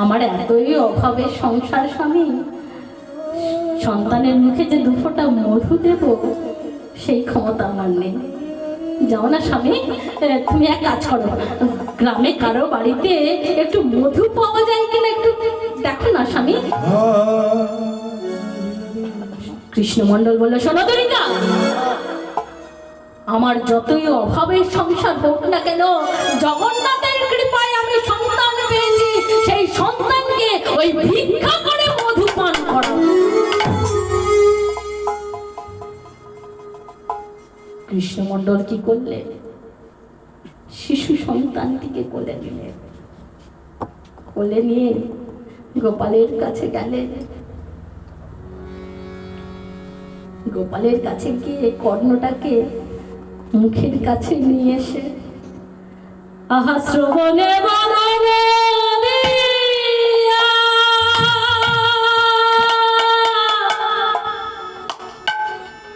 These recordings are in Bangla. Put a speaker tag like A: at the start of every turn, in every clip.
A: আমার এতই অভাবের সংসার স্বামী, সন্তানের মুখে যে দুফোঁটা মধু দেব সেই ক্ষমতা আমার নেই। যাও না স্বামী, তুমি এক কাজ করো, গ্রামে কারো বাড়িতে একটু মধু পাওয়া যায় কিনা একটু দেখো না স্বামী। কৃষ্ণমণ্ডল বলল, শোনো দরিকা, আমার যতই অভাবের সংসার হোক না কেন, জগন্নাথের কৃপায় আমি সন্তান পেয়েছি, সেই সন্তানকে ওই ভিক্ষা করে মধু পান করাবো। কৃষ্ণমণ্ডল কি করলে? শিশু সন্তানটিকে কোলে নিলেন, কোলে নিয়ে গোপালের কাছে গেলেন। গোপালের কাছে গিয়ে কর্ণটাকে মুখের কাছে নিয়ে এসে, আহা শ্রবণে বদনে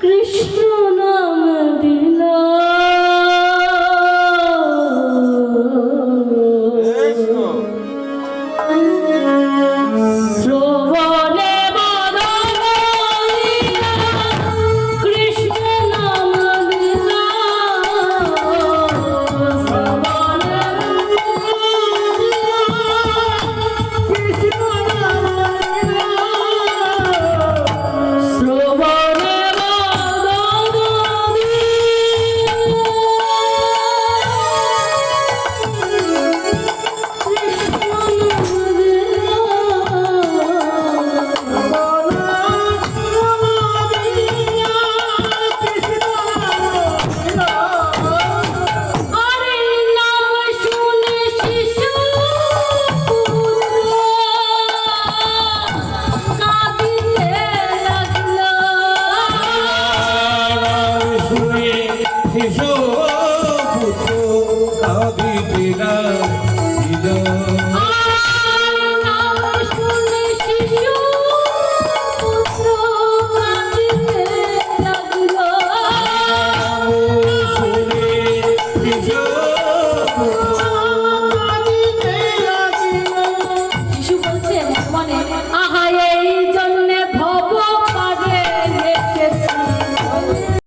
A: কৃষ্ণ নাম দিল, শ্রবণে বদনে কৃষ্ণ নাম দিল, শ্রবণে কৃষ্ণ নাম দিল, শ্রবণে
B: He's